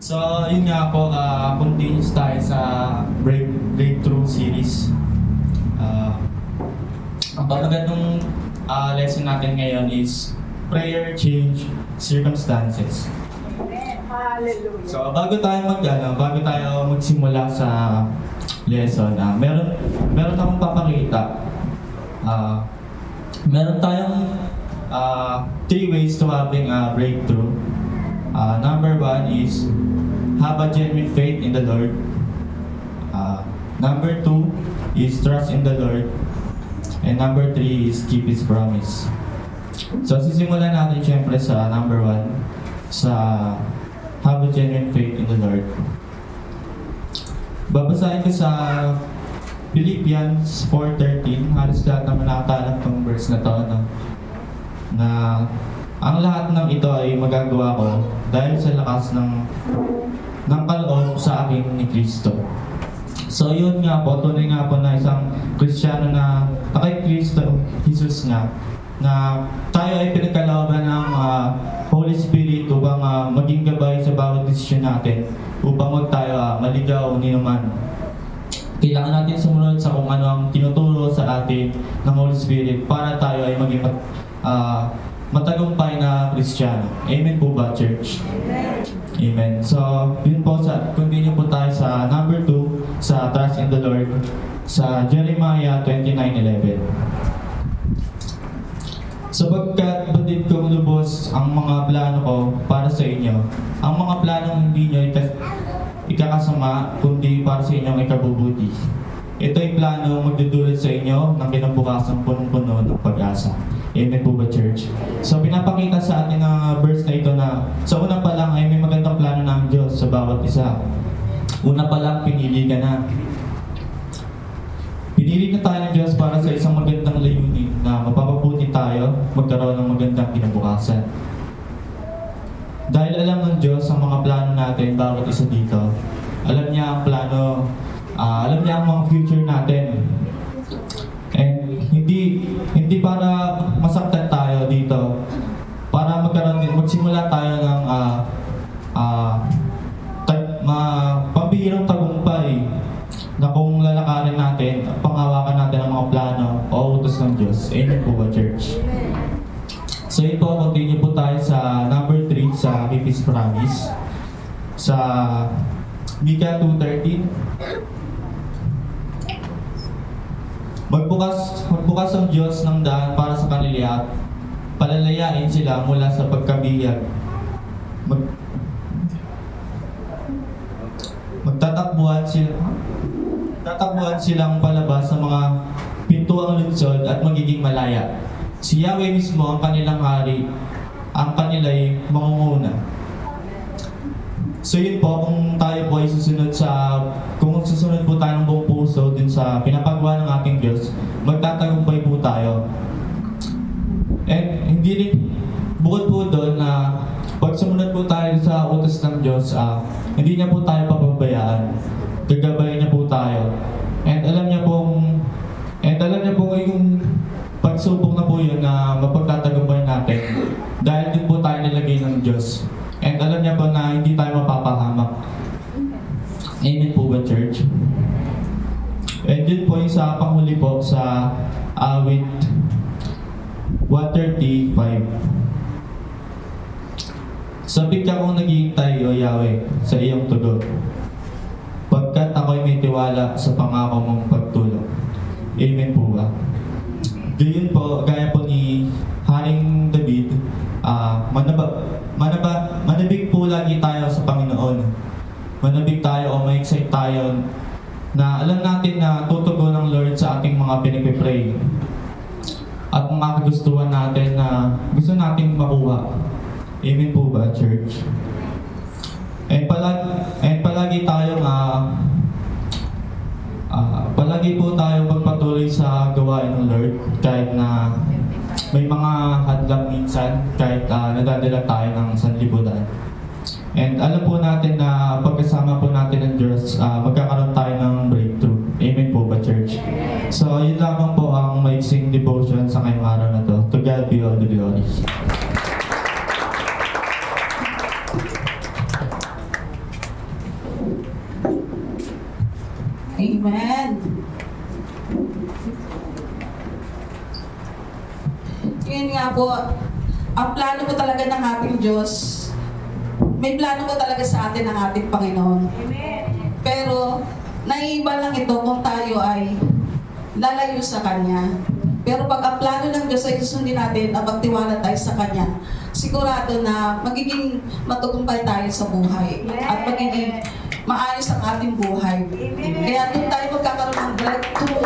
So, yun nga po, continuous tayo sa breakthrough series. Ang pagkagandang lesson natin ngayon is prayer change circumstances. Hallelujah. So, bago tayo magsimula sa lesson, meron akong papakita. Meron tayong 3 ways to having a breakthrough. Number 1 is have a genuine faith in the Lord. Number 2 is trust in the Lord. And number 3 is keep His promise. So sisimulan natin syempre sa number 1, sa have a genuine faith in the Lord. Babasahin ko sa Philippians 4:13. Halos lahat naman nakatalang tong verse na to, no? Na ang lahat ng ito ay magagawa ko dahil sa lakas ng kaloob sa akin ni Kristo. So yun nga po, tunay nga po na isang Kristiyano na kay Kristo, Jesus nga, na tayo ay pinagkalooban ng Holy Spirit upang maging gabay sa bawat desisyon natin, upang huwag tayo maligaw ni naman. Kailangan natin sumunod sa kung ano ang tinuturo sa atin ng Holy Spirit para tayo ay maging matagumpay na Kristiyano. Amen po ba, church? Amen. So, yun po, continue po tayo sa number 2, sa trust in the Lord, sa Jeremiah 29:11. Sapagkat batid kong lubos ang mga plano ko para sa inyo, ang mga planong hindi nyo ikakasama, kundi para sa inyong ikabubuti. Ito ay plano magdudulot sa inyo ng kinabukasan punong-puno ng pag-asa. Amen po ba, church? So, pinapakita sa atin ng verse na ito na sa una pa lang ay may magandang plano ng Diyos sa bawat isa. Una pa lang, pinili ka na. Pinili na tayo ng Diyos para sa isang magandang layunin na mapapabuti tayo, magkaroon ng magandang kinabukasan. Dahil alam ng Diyos ang mga plano natin, bawat isa dito. Alam niya ang plano, alam niya ang mga future natin. And hindi para masaktan tayo dito, para magsimula tayo ng pambihirang tagumpay na kung lalakarin natin, panghawakan natin ang mga plano o utos ng Diyos. Amen po ba, church? So ito, continue po tayo sa number 3, sa Keep His Promise. Sa Micah 2:13. Magbukas ang Diyos ng daan para sa kanila at palalayain sila mula sa pagkabihag. Tatakbuhan silang palabas sa mga pintuang lungsod at magiging malaya. Si Yahweh mismo ang kanilang hari, ang kanila'y mangunguna. So yun po, kung tayo po ay kung susunod po tayo ng buong puso din sa pinapagawa ng ating Diyos, magtatagumpay po tayo. And bukod po doon na pag sumunod po tayo sa utos ng Diyos, hindi niya po tayo papabayaan. Gagabayan niya po tayo. And alam niya po yung pagsubok na po yun na mapagtatagumpay natin dahil din po tayo nilagay ng Diyos. And alam niya po na hindi tayo mapapahamak. Amen po ba, church? And yun po yung sa panghuli po sa awit 135. Sabik akong naghihintay, O Yahweh, sa iyong tugon, pagkat ako'y may tiwala sa pangako mong pagtulong. Amen po ba? Gayon po, gaya po ni Haring David, manabig po lagi tayo sa Panginoon. Manabig tayo o ma-excite tayo na alam natin na tutugon ng Lord sa ating mga pinag-pray at mga kagustuhan natin na gusto nating makuha. Amen po ba, church? And palagi po tayo magpatuloy sa gawain ng Lord kahit na may mga hadlang minsan, kahit nadadala tayo ng sanlibutan. And alam po natin na pagkasama po natin ng Diyos, magkakaroon tayo ng breakthrough. Amen po ba, church? So yun lamang po ang maiksing devotion sa ngayong araw na to. To God be all the glory. Amen. Yun nga po, ang plano po talaga ng ating Diyos, may plano po talaga sa atin ng ating Panginoon. Amen. Pero, naiiba lang ito kung tayo ay lalayo sa Kanya. Pero pag ang plano ng Diyos ay susundin natin at magtiwala tayo sa Kanya, sigurado na magiging matugumpay tayo sa buhay at magiging maayos ang ating buhay. Kaya doon tayo magkakaroon ng breakthrough.